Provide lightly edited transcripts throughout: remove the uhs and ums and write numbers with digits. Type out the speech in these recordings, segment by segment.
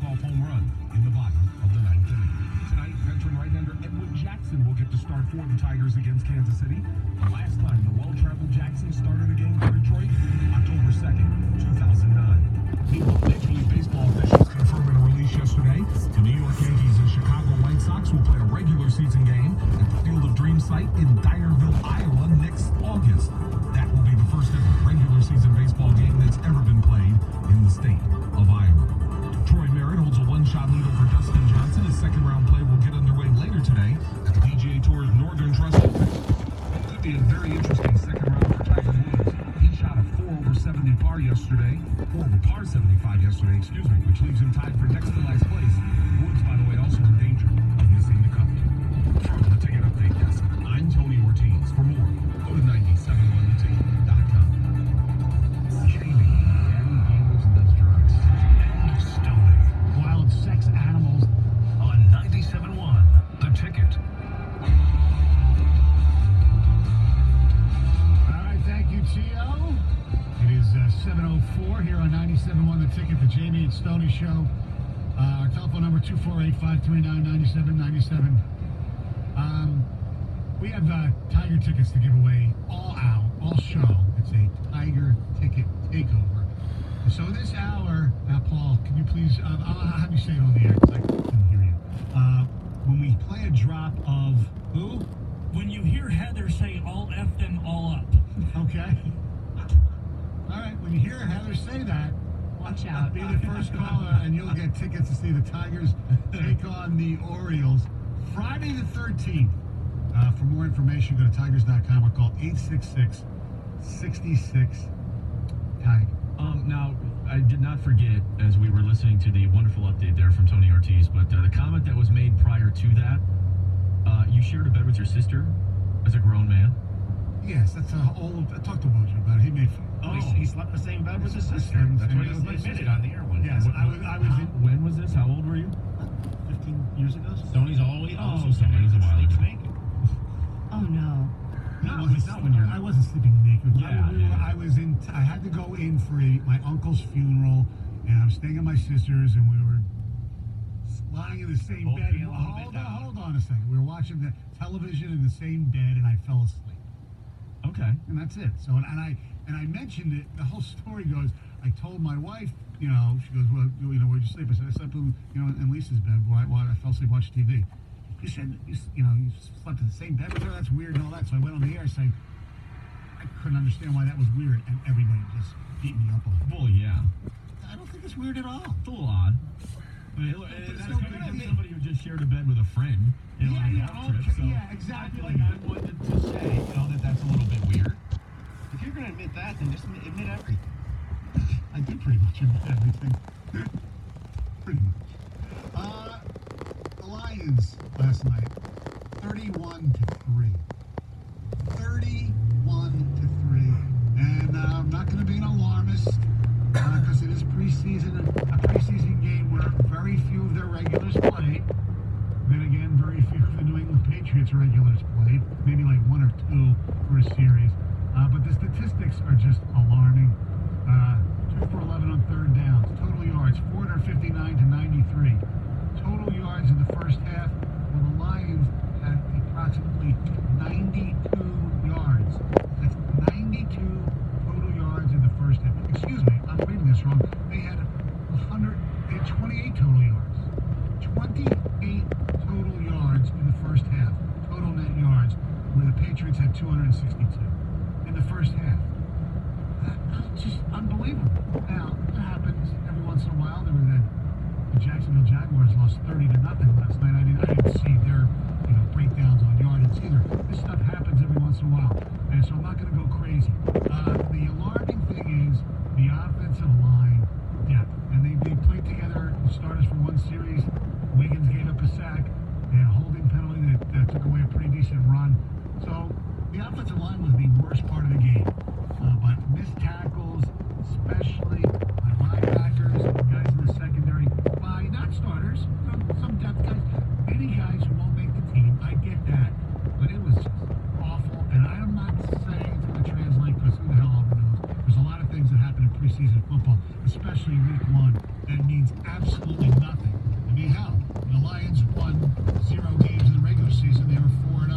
walk-off home run in the bottom of the ninth inning. Tonight, veteran right-hander Edwin Jackson will get to start for the Tigers against Kansas City. The last time the well-traveled Jackson started a game for Detroit, October 2nd, 2009. Meanwhile, Major League Baseball officials confirmed in a release yesterday the New York Yankees and Chicago White Sox will play a regular season game at the Field of Dreams site in Dyersville, Iowa next August. That will be the first ever regular season baseball game that's ever been played in the state of Iowa. Troy Merritt holds a one-shot lead over Dustin Johnson. His second-round play will get underway later today at the PGA Tour's Northern Trust. It could be a very interesting second round for Tiger Woods. He shot a 4/70 par yesterday, 4/75 yesterday, which leaves him tied for next to last place. Woods, by the way, also in danger of missing the cut. From the Ticket Update Desk, I'm Tony Ortiz. For more, go to 971theticket.com. Jamie, Daddy gambles and does drugs. And Stoney, wild sex animals on 97.1 The Ticket. All right, thank you, Gio. It is 7:04 here on 97.1 The Ticket, the Jamie and Stoney Show. Our telephone number 248-539-9797. We have Tiger tickets to give away all show. It's a Tiger ticket takeover. So this hour, Paul, can you please, I'll have you say it on the air because I couldn't hear you. When we play a drop of who? When you hear Heather say all F them all up. Okay. All right, when you hear Heather say that, Watch out. be the first caller and you'll get tickets to see the Tigers take on the Orioles Friday the 13th. For more information, go to tigers.com or call 866-66-TIGER. Now, I did not forget, as we were listening to the wonderful update there from Tony Ortiz, but the comment that was made prior to that, you shared a bed with your sister as a grown man? Yes, that's old. I talked to Mojo about it. He made fun. Oh, he slept in the same bed with his sister. Same That's what bed he with my admitted sister. on the air one day. Yes, I was in When was this? How old were you? 15 years ago. Stoney's always Oh, so that was a while ago. naked. Oh no. No, it's not when you're. I wasn't sleeping naked. Yeah, yeah. I was in. I had to go in for my uncle's funeral, and I was staying at my sister's, and we were lying in the same Both bed. feeling a little bit down. Hold on a second. We were watching the television in the same bed, and I fell asleep. Okay. And that's it. So, and I mentioned it. The whole story goes. I told my wife, she goes, well, where'd you sleep? I said, I slept in, in Lisa's bed. Why I fell asleep watching TV. You said, you slept in the same bed with her. That's weird and all that. So I went on the air saying I couldn't understand why that was weird, and everybody just beat me up on it. Well, yeah. I don't think it's weird at all. It's a little odd. I mean, that's no coming good. from somebody who just shared a bed with a friend, on a golf trip. So yeah, exactly. I feel like I wanted to say, that's a little bit weird. If you're going to admit that, then just admit everything. I did pretty much admit everything. Pretty much. The Lions last night, 31-3. 31-3. And I'm not going to be an alarmist because it is a preseason game where very few of their regulars played. Then again, very few of the New England Patriots regulars played. Maybe like one or two for a series. But the statistics are just alarming. 2 for 11 on third downs. Total yards, 459-93. Total yards in the first half, well, the Lions had approximately 92 yards. That's 92 total yards in the first half. Excuse me, I'm reading this wrong. They had 28 total yards. 28 total yards in the first half. Total net yards, where the Patriots had 262 in the first half. That's just unbelievable. Now, that happens every once in a while. There were the Jacksonville Jaguars lost 30-0 last night. I didn't see their breakdowns on yardage either. This stuff happens every once in a while, and so I'm not going to go crazy. The alarming thing is the offensive line depth, and they played together. The starters for one series. Wiggins gave up a sack. They had a holding penalty that took away a pretty decent run. So the offensive line was the worst part of the game. But missed tackles, especially by linebackers, guys in the secondary, by not starters, some depth guys, many guys who won't make the team. I get that, but it was just awful. And I'm not saying it's going to translate because who the hell ever knows. There's a lot of things that happen in preseason football, especially week one. that means absolutely nothing. I mean, hell, the Lions won 0 games in the regular season. They were 4-0,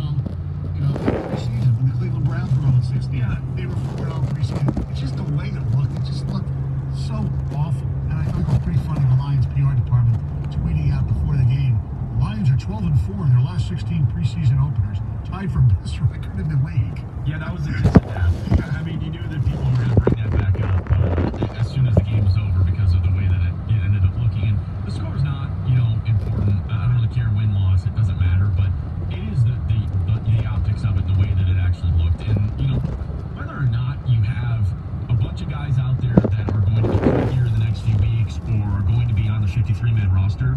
you know, preseason. When the Cleveland Browns were 0-16, they were 4-0 preseason. It's just the way it looked. It just looked so awful. And I thought it was pretty funny, the Lions PR department tweeting out before the game, the Lions are 12-4 in their last 16 preseason openers, tied for best record in the league. Yeah, that was the gist of that. I mean, you knew that people were going to bring that back up as soon as the game was over because of the way that it ended up looking. And the score's not, important. I don't really care win-loss. It doesn't matter. But it is the optics of it, the way that it actually looked. And, whether or not you have a bunch of guys out there that are going to be good here in the next few weeks or are going to be on the 53-man roster,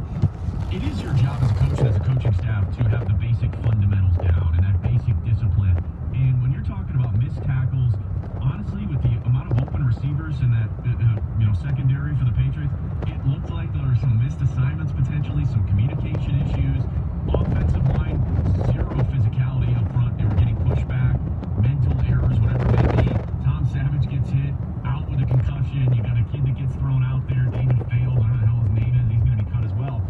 it is your job as a coach and as a coaching staff to have the basic fundamentals down and that basic discipline. And when you're talking about missed tackles, honestly, with the amount of open receivers in that secondary for the Patriots, it looked like there were some missed assignments potentially, some communication issues, offensive line, zero physicality up front. They were getting pushed back, mental errors, whatever it may be. Tom Savage gets hit, out with a concussion. You got a kid that gets thrown out there, David Fales, I don't know the hell his name is, he's going to be cut as well.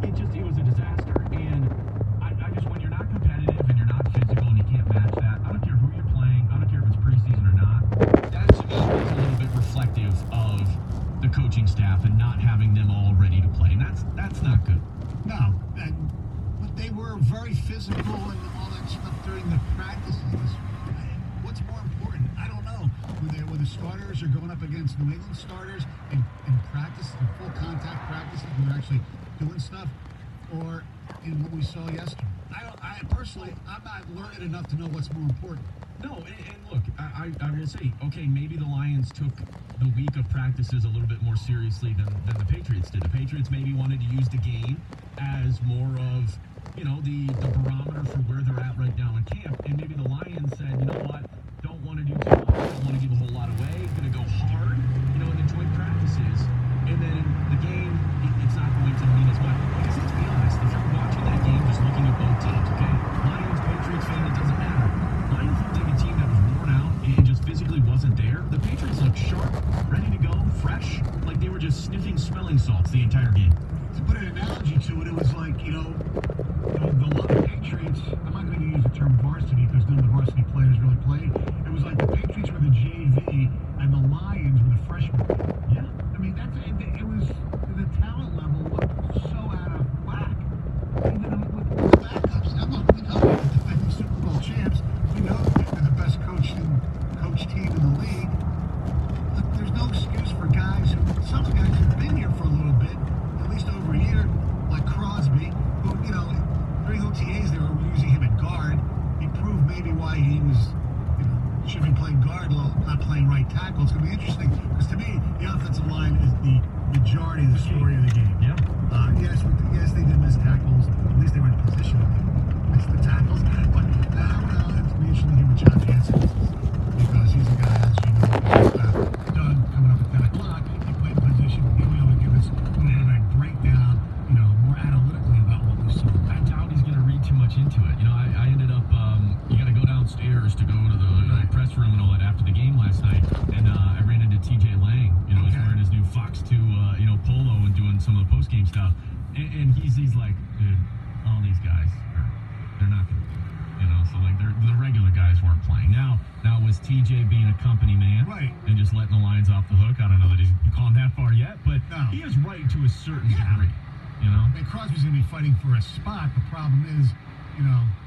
It was a disaster. And I just, when you're not competitive and you're not physical and you can't match that, I don't care who you're playing, I don't care if it's preseason or not, that to me is a little bit reflective of the coaching staff and not having them all ready to play. And that's not good. No, but they were very physical and all that stuff during the practices. What's more important? I don't know. When the starters are going up against New England starters in practice, in full contact practices, when they're actually doing stuff, or in what we saw yesterday. I personally, I'm not learned enough to know what's more important. No, and look, I will say, okay, maybe the Lions took the week of practices a little bit more seriously than the Patriots did. The Patriots maybe wanted to use the game as more of, the barometer for where they're at right now in camp. And maybe the Lions said, you know what, don't want to do too much, don't want to give a whole lot away, going to go hard, in the joint practices. And then in the game, it's not going to mean as much. Because let's be honest, if you're watching that game just looking at both teams, okay, Lions, Patriots fan, it doesn't matter. Lions looked like a team that was worn out and just physically wasn't there. The Patriots looked sharp, ready to go, fresh, like they were just sniffing smelling salts the entire game. To put an analogy to it, it was like, the Patriots, I'm not going to use the term varsity because none of the varsity players really played. It was like the Patriots were the JV and the Lions were the freshmen. Yeah. I mean, it was, the talent level looked so out of whack. Even with the backups. I'm not, we know they're the defending Super Bowl champs. We know they're the best coach team in the league. Look, there's no excuse for guys some of the guys who've been here for a little bit, at least over a year, like Crosby, who, during OTAs they were using him at guard. He proved maybe why he was, should be playing guard, not playing right tackle. It's going to be interesting because to me, the offensive line is the majority of the story of the game. Yeah. Yes, they did miss tackles. At least they were in position to miss the tackles. But it's be interesting to hear what John Jansen says because he's a guy, as you know, done coming up at 10 o'clock. He played in position. He'll be able to give us a little bit of a breakdown, more analytically about what we saw. I doubt he's going to read too much into it. I ended up, you got to go downstairs to go to the press room and all that after the game last night. And I ran into TJ Lang, he's wearing his new Fox 2, polo and doing some of the post-game stuff. And he's like, dude, all these guys, they're not going to do it. So like the regular guys weren't playing. Now was TJ being a company man and just letting the Lions off the hook? I don't know that he's gone that far yet, but he is right to a certain degree. And Crosby's going to be fighting for a spot. The problem is,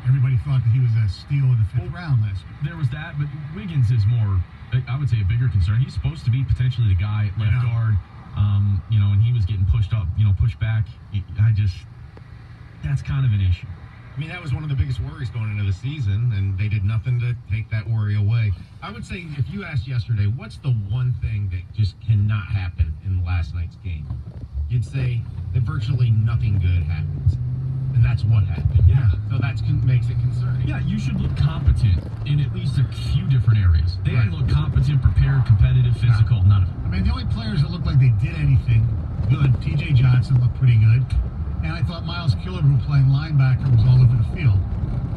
everybody thought that he was a steal in the fifth round list. There was that, but Wiggins is more, I would say, a bigger concern. He's supposed to be potentially the guy at left guard, and he was getting pushed up, pushed back. That's kind of an issue. I mean, that was one of the biggest worries going into the season, and they did nothing to take that worry away. I would say, if you asked yesterday, what's the one thing that just cannot happen in last night's game? You'd say that virtually nothing good happens. And that's what happened. Yeah. So that makes it concerning. Yeah, you should look competent in at least a few different areas. They didn't look competent, prepared, competitive, physical, none of it. I mean, the only players that looked like they did anything good, TJ Johnson looked pretty good. And I thought Miles Killebrew playing linebacker was all over the field.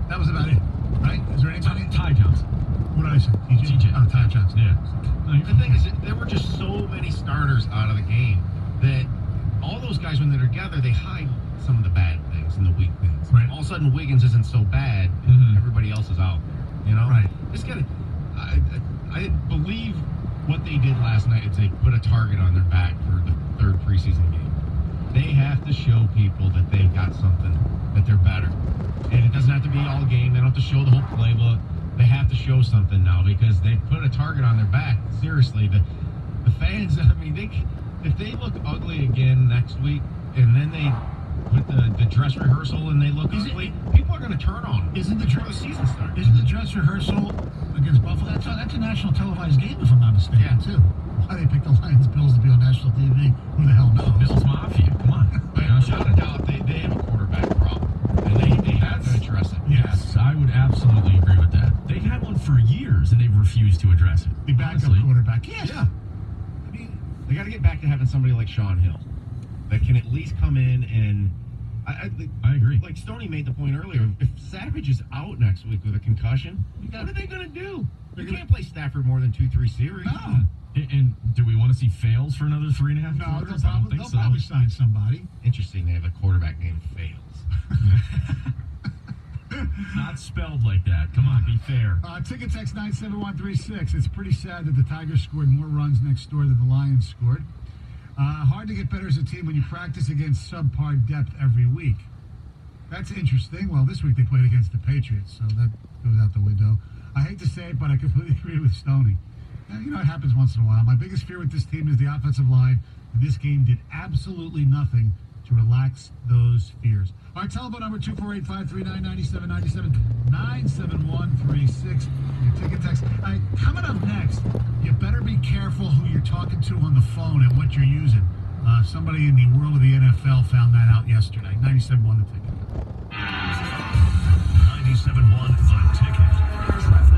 That was about it, right? Is there anybody? Ty Johnson. What did I say? TJ? Oh, Ty Johnson. Yeah. The thing is, there were just so many starters out of the game that guys, when they're together, they hide some of the bad things and the weak things. Right. All of a sudden, Wiggins isn't so bad. Mhm. Everybody else is out. You know? Right. Just gotta. I believe what they did last night is they put a target on their back for the third preseason game. They have to show people that they've got something, that they're better. And it doesn't have to be all game. They don't have to show the whole playbook. They have to show something now because they put a target on their back. Seriously, the fans, I mean, if they look ugly again next week and then they put the dress rehearsal and they look ugly, people are going to turn on them. Isn't the before the season starts? Isn't the dress rehearsal against Buffalo? That's a national televised game, if I'm not mistaken, Yeah. too. Why they picked the Lions Bills to be on national TV? Who the hell knows? Bills Mafia. Come on. Without a doubt, they have a quarterback problem. And they have to address it. Yes, I would absolutely agree with that. They've had one for years and they've refused to address it. The backup Honestly. quarterback. Yes. Yeah. I mean, they got to get back to having somebody like Sean Hill that can at least come in and. I agree. Like Stoney made the point earlier, if Savage is out next week with a concussion, what are they going to do? You can't play Stafford more than 2-3 series. No. And do we want to see Fails for another 3.5 No, quarters? I don't think they'll so. probably sign somebody. Interesting, they have a quarterback named Fails. Not spelled like that. Come on, be fair. Ticket text 97136. It's pretty sad that the Tigers scored more runs next door than the Lions scored. Hard to get better as a team when you practice against subpar depth every week. That's interesting. Well, this week they played against the Patriots, so that goes out the window. I hate to say it, but I completely agree with Stoney. You know, it happens once in a while. My biggest fear with this team is the offensive line, and this game did absolutely nothing to relax those fears. All right, telephone number 248-539-9797, 97136. Your ticket text. All right, coming up next, you better be careful who you're talking to on the phone and what you're using. Somebody in the world of the NFL found that out yesterday. 97.1 The Ticket. 97.1 The Ticket. Traffic.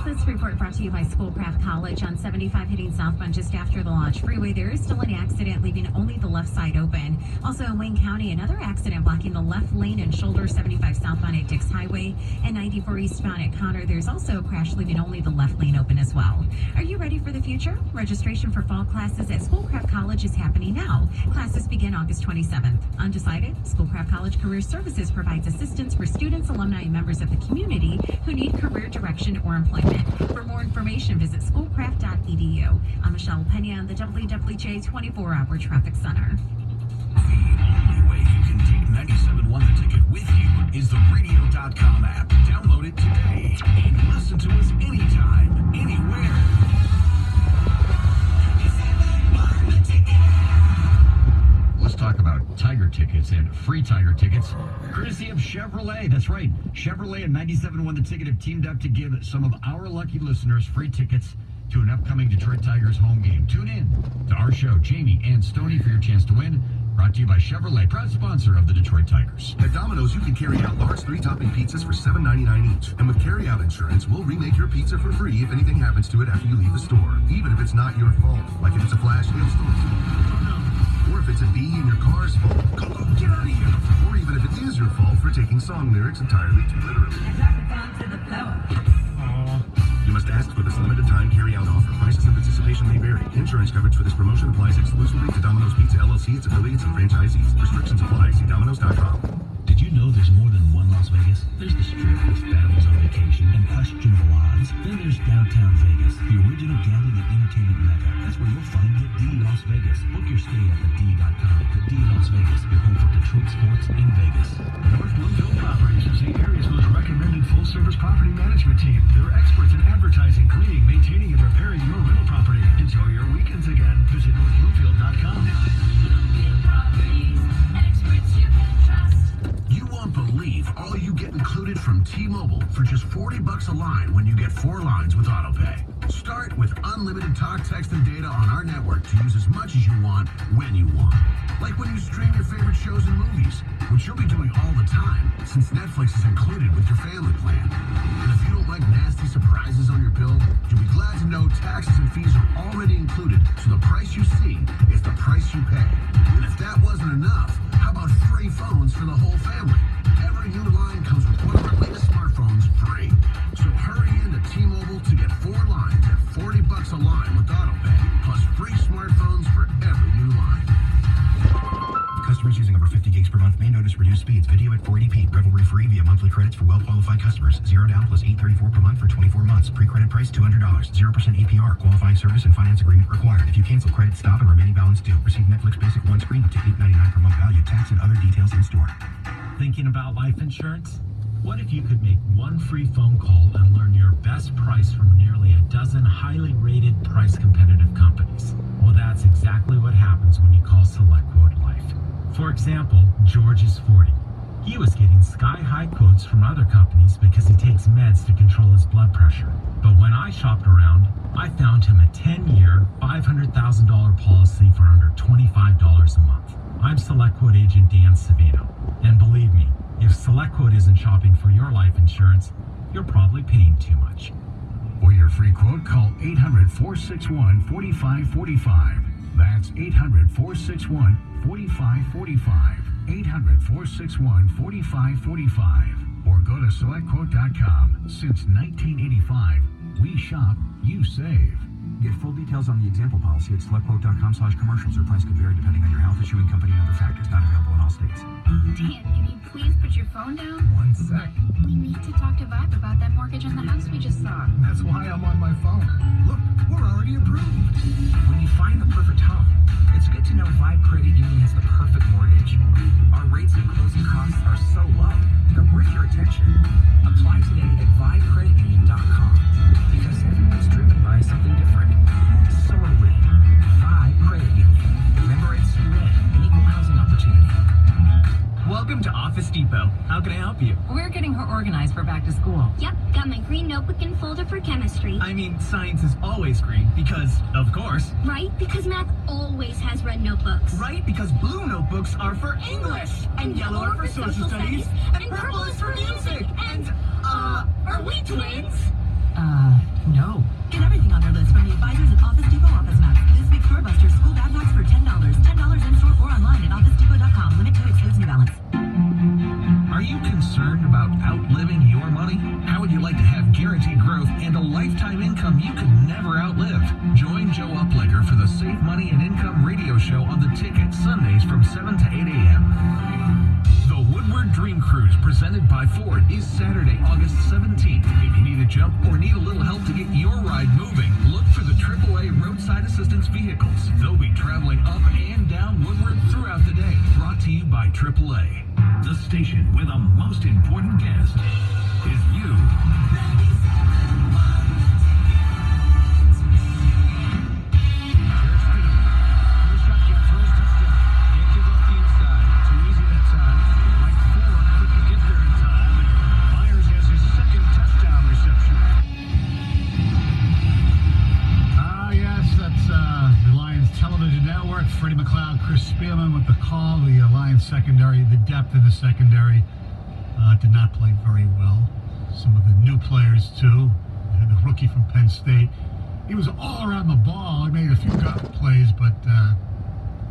This report brought to you by Schoolcraft College on 75 hitting southbound just after the Lodge Freeway. There is still an accident leaving only the left side open. Also in Wayne County, another accident blocking the left lane and shoulder 75 southbound at Dix Highway and 94 eastbound at Connor. There's also a crash leaving only the left lane open as well. Are you ready for the future? Registration for fall classes at Schoolcraft College is happening now. Classes begin August 27th. Undecided? Schoolcraft College Career Services provides assistance for students, alumni, and members of the community who need career direction or employment. For more information, visit schoolcraft.edu. I'm Michelle Pena on the WWJ 24-hour Traffic Center. The only way you can take 97.1 The Ticket with you is the radio.com app. Download it today and listen to us anytime, anywhere. Let's talk about Tiger tickets and free Tiger tickets, courtesy of Chevrolet. That's right. Chevrolet and 97.1 The Ticket have teamed up to give some of our lucky listeners free tickets to an upcoming Detroit Tigers home game. Tune in to our show, Jamie and Stoney, for your chance to win. Brought to you by Chevrolet, proud sponsor of the Detroit Tigers. At Domino's, you can carry out large 3-topping pizzas for $7.99 each. And with carry-out insurance, we'll remake your pizza for free if anything happens to it after you leave the store. Even if it's not your fault, like if it's a flash hailstorm. Or if it's a bee in your car's fault. Go, get out of here! Or even if it is your fault for taking song lyrics entirely too literally. You must ask for this limited time carry-out offer. Prices and participation may vary. Insurance coverage for this promotion applies exclusively to Domino's Pizza LLC, its affiliates, and franchisees. Restrictions apply. See Domino's.com. Did you know there's more than one Las Vegas? There's the Strip with families on vacation and questionable odds. Then there's downtown Vegas, the original gambling and entertainment mecca. That's where you'll find the D Las Vegas. Book your stay at thed.com. The D Las Vegas, your home for Detroit sports in Vegas. North Bloomfield Properties is the area's most recommended full-service property management team. They're experts in advertising, cleaning, maintaining, and repairing your rental property. Enjoy your weekends again. Visit northbloomfield.com. You won't believe all you get included from T-Mobile for just $40 a line when you get 4 lines with AutoPay. Start with unlimited talk, text, and data on our network to use as much as you want, when you want. Like when you stream your favorite shows and movies, which you'll be doing all the time, since Netflix is included with your family plan. And if you don't like nasty surprises on your bill, you'll be glad to know taxes and fees are already included, so the price you see is the price you pay. And if that wasn't enough, how about free phones for the whole family? Every new line comes with one of our latest smartphones free. So hurry into T-Mobile to get 4 lines at $40 a line with AutoPay, plus free smartphones for every new line. Customers using over 50 gigs per month may notice reduced speeds. Video at 480p. Revelry free via monthly credits for well-qualified customers. 0 down plus $834 per month for 24 months. Pre-credit price $200. 0% APR. Qualifying service and finance agreement required. If you cancel, credit stop and remaining balance due. Receive Netflix Basic one screen up to $8.99 per month value. Tax and other details in store. Thinking about life insurance? What if you could make one free phone call and learn your best price from nearly a dozen highly rated price competitive companies? Well, that's exactly what happens when you call SelectQuote Life. For example, George is 40. He was getting sky-high quotes from other companies because he takes meds to control his blood pressure. But when I shopped around, I found him a 10-year, $500,000 policy for under $25 a month. I'm SelectQuote agent Dan Savino. And believe me, if SelectQuote isn't shopping for your life insurance, you're probably paying too much. For your free quote, call 800-461-4545. That's 800-461-4545. 800-461-4545. Or go to SelectQuote.com. Since 1985, we shop, you save. Get full details on the example policy at SelectQuote.com/commercials. Or price could vary depending on your health, issuing company, and other factors. Not available in all states. Dan, can you please put your phone down? 1 sec. We need to talk to Vibe about that mortgage on the house we just saw. That's why I'm on my phone. Look, we're already approved. When you find the perfect home, it's good to know Vibe Credit Union has the perfect mortgage. Our rates and closing costs are so low, they're worth your attention. Apply today at VibeCreditUnion.com because everyone's driven by something different. So are we. Vibe Credit Union. Member NCUA, an equal housing opportunity. Welcome to Office Depot. How can I help you? We're getting her organized for back to school. Yep, got my green notebook and folder for chemistry. I mean, science is always green because, of course. Right? Because math always has red notebooks. Right? Because blue notebooks are for English. And yellow are for social studies. And purple is for music. And, are we twins? No. Get everything on their list from the advisors at Office Depot Office Max. This week's Doorbusters school backpacks for $10. $10 in store or online at OfficeDepot.com. Limit 2 excludes New Balance. Are you concerned about outliving your money? How would you like to have guaranteed growth and a lifetime income you could never outlive? Join Joe Uplegger for the Save Money and Income radio show on The Ticket, Sundays from 7 to 8 a.m. The Woodward Dream Cruise, presented by Ford, is Saturday, August 17th. If you need a jump or need a little help to get your ride moving, look for the AAA roadside assistance vehicles. They'll be traveling up and down Woodward throughout the day. Brought to you by AAA. The station with the most important guest is you. Freddie McLeod, Chris Spielman with the call. The Lions secondary, the depth of the secondary did not play very well. Some of the new players too. And the rookie from Penn State, he was all around the ball. He made a few good plays, but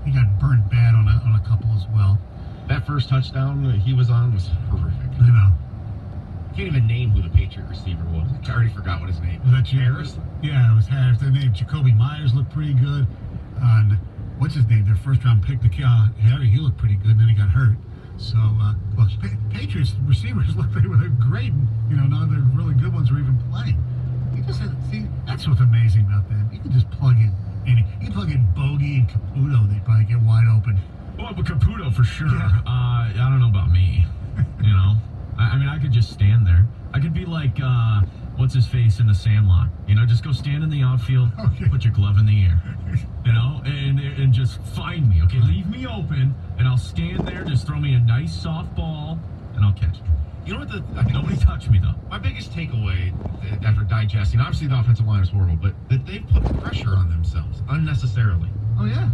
he got burned bad on a couple as well. That first touchdown he was on was horrific. I know. Can't even name who the Patriot receiver was. I already forgot what his name was. That Harris? Yeah, it was Harris. Their name, Jacoby Myers, looked pretty good. And what's his name? Their first round pick, Harry, he looked pretty good, and then he got hurt. So, well, Patriots receivers looked they were great. None of the really good ones were even playing. That's what's amazing about them. You can just plug in you can plug in Bogey and Caputo, they probably get wide open. Well, but Caputo for sure. Yeah. I don't know about me. I mean, I could just stand there. I could be like, what's his face in The Sandlot? Just go stand in the outfield, put your glove in the air, and just find me, okay? Leave me open, and I'll stand there, just throw me a nice soft ball, and I'll catch it. You know what Nobody touch me, though. My biggest takeaway after digesting, obviously the offensive line is horrible, but that they put pressure on themselves unnecessarily. Oh, yeah.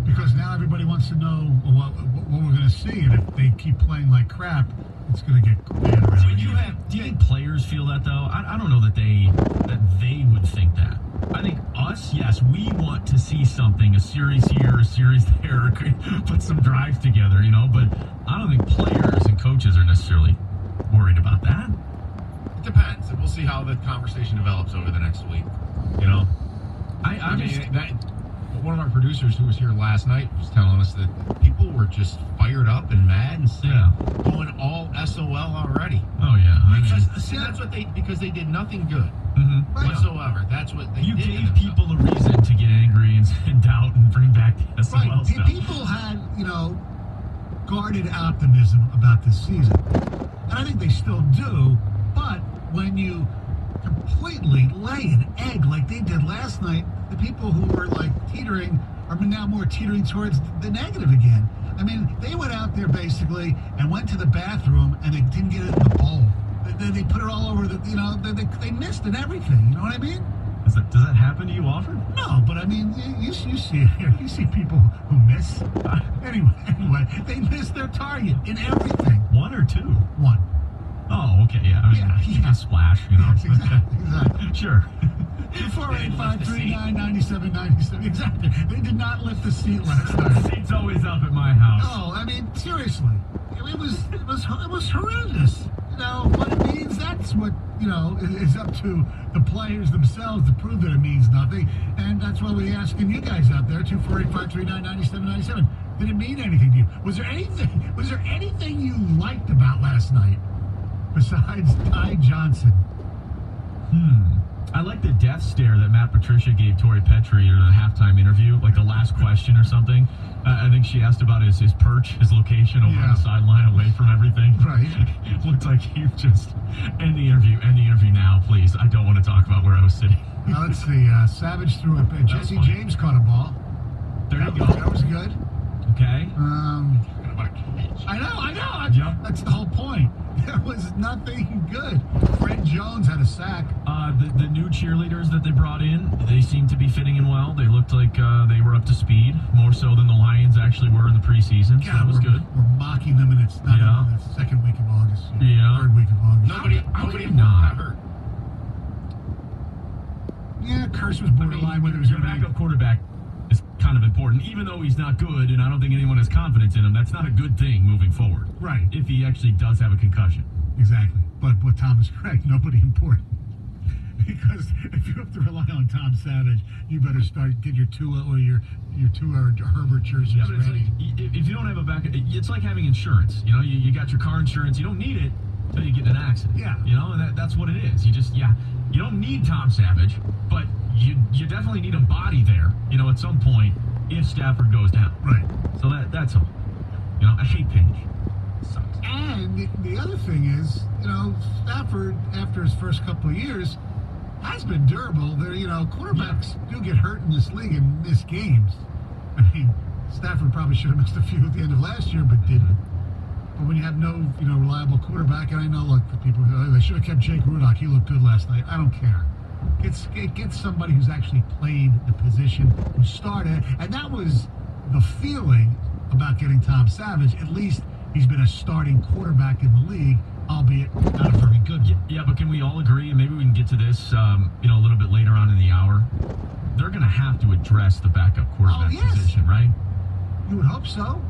Because now everybody wants to know what we're going to see, and if they keep playing like crap, it's going to get bad around here. Do you think players feel that, though? I don't know that they would think that. I think us, yes, we want to see something, a series here, a series there, put some drives together, but I don't think players and coaches are necessarily worried about that. It depends, and we'll see how the conversation develops over the next week. one of our producers who was here last night was telling us that people were just fired up and mad and going all SOL already. Oh yeah. Because they did nothing good whatsoever. That's what they You did. gave people a reason to get angry and doubt and bring back the SOL Right. stuff. People had, guarded optimism about this season. And I think they still do, but when you completely lay an egg like they did last night, the people who were teetering are now more teetering towards the negative again. I mean, they went out there basically and went to the bathroom and they didn't get it in the bowl. They put it all over they missed and everything. You know what I mean? Does that happen to you often? No, but I mean, you see it here. You see people who miss. Anyway, they missed their target in everything. One or two? One. Oh, okay, yeah. I mean, you can splash, Yes, exactly. Sure. 248-539-9797. Exactly. They did not lift the seat last night. The seat's always up at my house. No, I mean, seriously. It was horrendous. What it means, that's what, is up to the players themselves to prove that it means nothing. And that's why we're asking you guys out there, 248-539-9797. Did it mean anything to you? Was there anything you liked about last night besides Ty Johnson? I like the death stare that Matt Patricia gave Tori Petrie in a halftime interview, like the last question or something. I think she asked about his perch, his location over on the sideline, away from everything. Right. It looked like he just end the interview now, please. I don't want to talk about where I was sitting. Now let's see. Savage threw up. Jesse James caught a ball. There you go. That was good. Okay. I know. That's the whole point. There was nothing good. Fred Jones had a sack. The new cheerleaders that they brought in, they seemed to be fitting in well. They looked like they were up to speed, more so than the Lions actually were in the preseason. So that was good. We're mocking them, and it's not even the second week of August. Third week of August. Nobody got hurt. Yeah, Curse was borderline whether it was your backup quarterback is kind of important, even though he's not good, and I don't think anyone has confidence in him. That's not a good thing moving forward. Right. If he actually does have a concussion. Exactly. But Tom is correct. Nobody important. Because if you have to rely on Tom Savage, you better get your Tua or your Tua or Herbert jerseys ready. If you don't have a backup, it's like having insurance. You got your car insurance. You don't need it until you get in an accident. Yeah. And that's what it is. You don't need Tom Savage, but you definitely need a body there, at some point if Stafford goes down. Right. So that's all. I hate Paige. Sucks. And the other thing is, Stafford, after his first couple of years, has been durable. Quarterbacks do get hurt in this league and miss games. I mean, Stafford probably should have missed a few at the end of last year, but didn't. But when you have no, reliable quarterback, and I know, look, the people, they should have kept Jake Rudock. He looked good last night. I don't care. Get somebody who's actually played the position, who started, and that was the feeling about getting Tom Savage. At least he's been a starting quarterback in the league, albeit not a very good one. Yeah, but can we all agree, and maybe we can get to this, a little bit later on in the hour, they're going to have to address the backup quarterback position, right? You would hope so.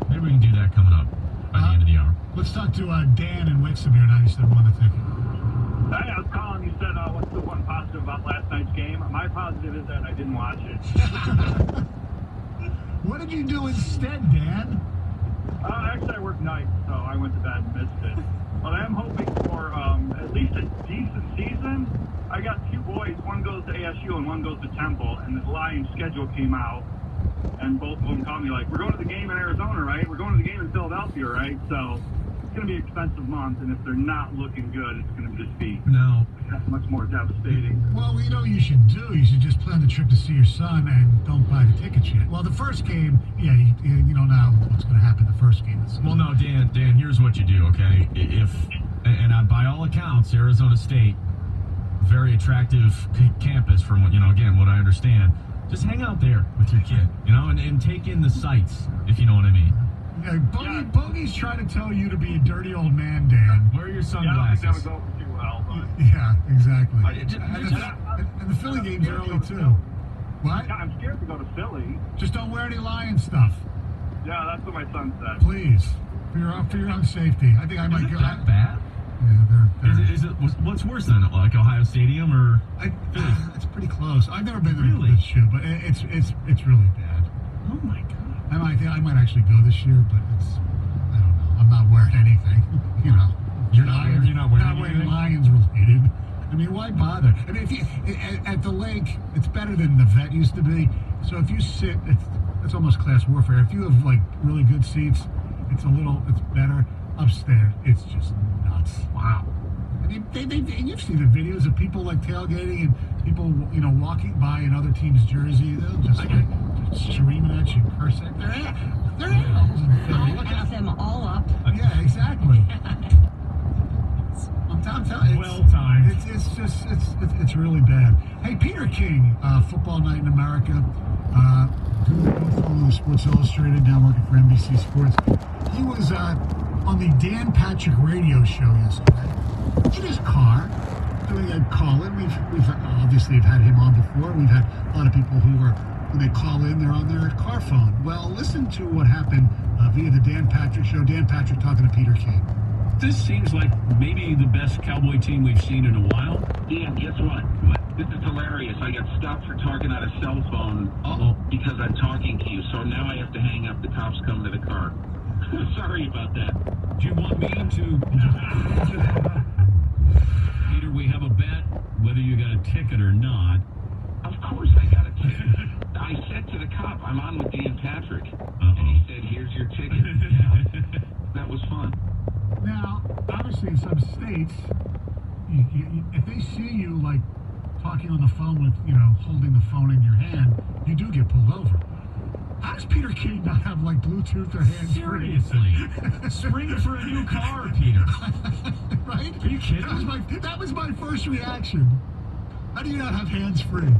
Maybe we can do that coming up by the end of the hour. Let's talk to Dan in Wixom here, 97.1 The Ticket. Hey, I was calling. You said, what's the one positive about last night's game? My positive is that I didn't watch it. What did you do instead, Dan? Actually, I worked nights, so I went to bed and missed it. But I am hoping for at least a decent season. I got two boys. One goes to ASU and one goes to Temple, and the Lions schedule came out, and both of them called me like, we're going to the game in Arizona, right? We're going to the game in Philadelphia, right? So it's going to be an expensive month, and if they're not looking good, it's going to just be much more devastating. Well, you know what you should do? You should just plan the trip to see your son and don't buy the tickets yet. Well, the first game, you don't know what's going to happen the first game. Well, no, Dan, here's what you do, okay? By all accounts, Arizona State, very attractive campus from what I understand. Just hang out there with your kid, and take in the sights, if you know what I mean. Yeah, Bogey's trying to tell you to be a dirty old man, Dan. Wear your sunglasses. Yeah, I don't think that would go too well. But... Yeah, exactly. And the Philly game's early, too. What? Yeah, I'm scared to go to Philly. Just don't wear any Lion stuff. Yeah, that's what my son said. Please. For your own safety. I think I might go. Is it that bad? What's worse than it, like Ohio Stadium or Philly? It's pretty close. I've never been to Really? this year, but it's really bad. Oh my God. I might actually go this year, but I don't know. I'm not wearing anything. You're not wearing anything? Lions related. I mean, why bother? I mean, if you at the lake, it's better than the vet used to be. So if you sit, it's almost class warfare. If you have like really good seats, it's better. Upstairs, it's just nuts. Wow. I mean, you've seen the videos of people like tailgating and people, walking by in other teams' jersey. They'll just screaming at you, cursing. They're animals. I F them all up. Yeah, exactly. I'm telling you, Well timed. It's really bad. Hey, Peter King, Football Night in America. Follow Sports Illustrated, now working for NBC Sports. He was on the Dan Patrick radio show yesterday in his car doing a call-in. We've obviously had him on before. We've had a lot of people when they call in, they're on their car phone. Well, listen to what happened via the Dan Patrick show. Dan Patrick talking to Peter King. This seems like maybe the best Cowboy team we've seen in a while. Dan, guess what? This is hilarious. I got stopped for talking on a cell phone because I'm talking to you. So now I have to hang up. The cops come to the car. Sorry about that. Do you want me to... Peter, we have a bet whether you got a ticket or not. Of course I got a ticket. I said to the cop, I'm on with Dan Patrick. And he said, here's your ticket. Yeah. That was fun. Now, obviously in some states, if they see you like talking on the phone with, holding the phone in your hand, you do get pulled over. How does Peter King not have like Bluetooth or hands-free? Seriously. Spring for a new car, Peter. Right? Are you kidding? That was my first reaction. How do you not have hands-free?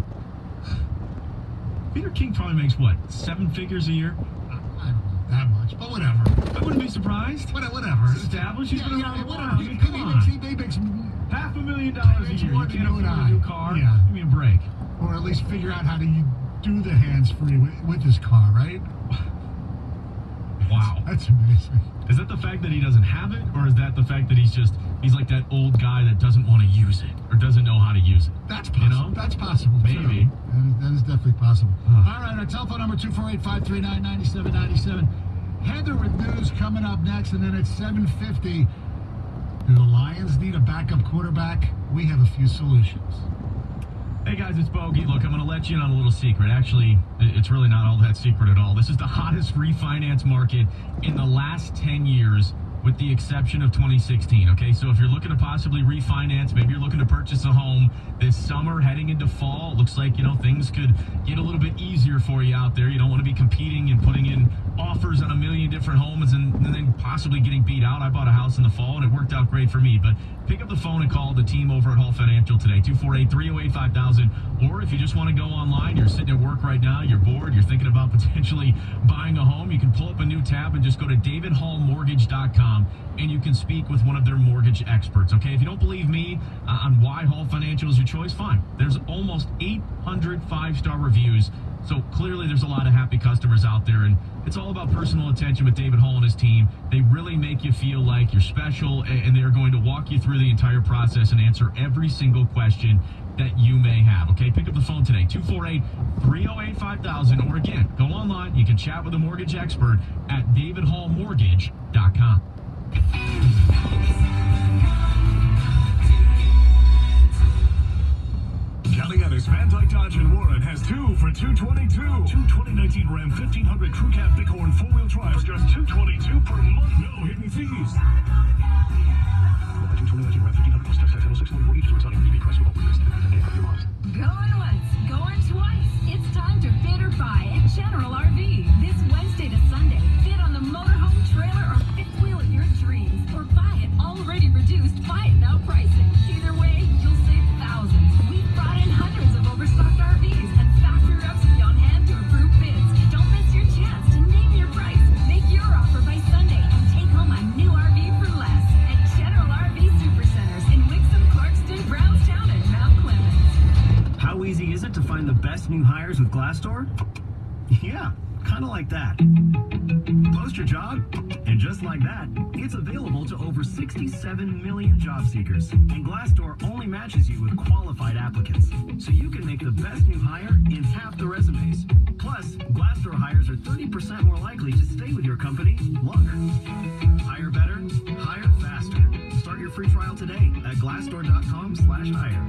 Peter King probably makes what, 7 figures a year? I don't know that much, but whatever. I wouldn't be surprised. Whatever. Established. He's been around a while. Whatever. Come on. He makes $500,000 a year. You can't afford a new car? Yeah. Give me a break. Or at least figure out how to do the hands-free with his car, right? Wow. That's amazing. Is that the fact that he doesn't have it, or is that the fact that he's like that old guy that doesn't want to use it, or doesn't know how to use it? That's possible. That's possible, maybe. Too. That is definitely possible. All right, our telephone number, 248-539-9797. Heather with news coming up next, and then at 7:50, do the Lions need a backup quarterback? We have a few solutions. Hey guys, it's Bogey. Look, I'm going to let you in on a little secret. Actually, it's really not all that secret at all. This is the hottest refinance market in the last 10 years, with the exception of 2016, okay? So if you're looking to possibly refinance, maybe you're looking to purchase a home this summer, heading into fall, it looks like, things could get a little bit easier for you out there. You don't want to be competing and putting in offers on a million different homes and then possibly getting beat out. I bought a house in the fall, and it worked out great for me. But pick up the phone and call the team over at Hall Financial today, 248-308-5000. Or if you just want to go online, you're sitting at work right now, you're bored, you're thinking about potentially buying a home, you can pull up a new tab and just go to davidhallmortgage.com, and you can speak with one of their mortgage experts, okay? If you don't believe me on why Hall Financial is your choice, fine. There's almost 800 five-star reviews, so clearly there's a lot of happy customers out there, and it's all about personal attention with David Hall and his team. They really make you feel like you're special, and they're going to walk you through the entire process and answer every single question that you may have, okay? Pick up the phone today, 248-308-5000, or again, go online. You can chat with a mortgage expert at davidhallmortgage.com. Calianis, Van Dyke Dodge and Warren has 2 for $222. 2 2019 Ram 1500 Crew Cab Bighorn 4-wheel drives, just $222 per month. No hidden fees. 2019 Ram 1500 plus tax 644 each. So it's on your EV price with all this. Going once, going twice. It's time to bid or buy at General RV. This Wednesday to Sunday, bid on the motorhome, trailer, or fifth wheel of your dreams. Or buy it already reduced, buy it now pricing. Either way, you'll save thousands. We've brought in hundreds of overstocked RVs and factory reps will be on hand to approve bids. Don't miss your chance to name your price. Make your offer by Sunday and take home a new RV for less at General RV Supercenters in Wixom, Clarkston, Brownstown, and Mount Clemens. How easy is it to find the best new hires with Glassdoor? Yeah, kind of like that. Post your job, and just like that, it's available to over 67 million job seekers, and Glassdoor only matches you with qualified applicants, so you can make the best new hire in half the resumes. Plus, Glassdoor hires are 30% more likely to stay with your company longer. Hire better, hire faster. Start your free trial today at glassdoor.com/hire.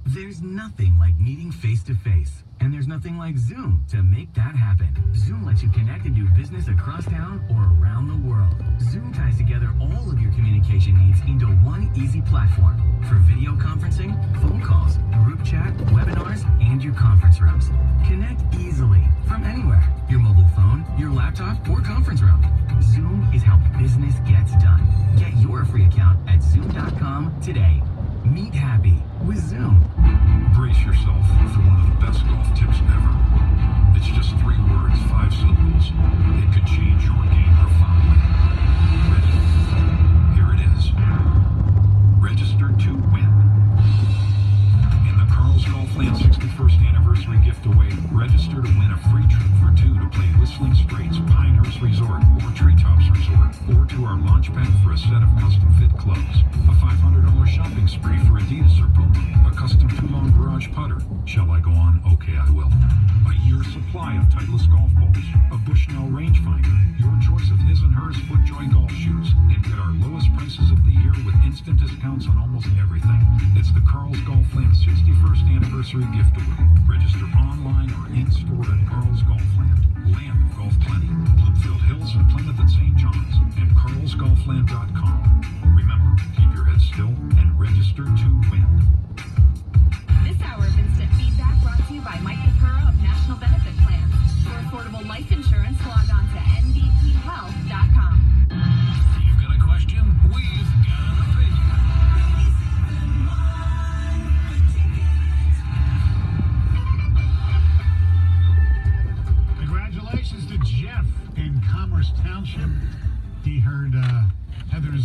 There's nothing like meeting face-to-face, and there's nothing like Zoom to make that happen. Zoom lets you connect and do business across town or around the world. Zoom ties together all of your communication needs into one easy platform for video conferencing, phone calls, group chat, webinars, and your conference rooms. Connect easily from anywhere, your mobile phone, your laptop, or conference room. Zoom is how business gets done. Get your free account at zoom.com today. Meet happy with Zoom. Brace yourself for one of the best golf tips ever. It's just 3 words, 5 syllables. It could change your game profoundly. Ready? Here it is. Register to win. In the Carl's Golfland 61st Anniversary Giftaway, register to win a free trip for 2 to play Whistling Straits, Pinehurst Resort, or Treetops Resort, or to our launch pad for a set of custom-fit clubs. A $500 shopping spree for Adidas or Puma. A custom Toulon Garage putter. Shall I go on? Okay, I will. A year's supply of Titleist golf balls. A Bushnell rangefinder. Your choice of his and hers FootJoy golf shoes. And get our lowest prices of the year with instant discounts on almost everything. It's the Carl's Golfland 61st Anniversary Giftaway. Register online or in-store at Carl's Golfland. Land of Golf Plenty. Bloomfield Hills and Plymouth at St. John's. And carlsgolfland.com. Remember, keep your head still and register to win. This hour of instant feedback brought to you by Mike Nakura of National Benefit Plans. For affordable life insurance, log on to nbthealth.com. You've got a question? We've got an opinion. Congratulations to Jeff in Commerce Township. He heard Heather's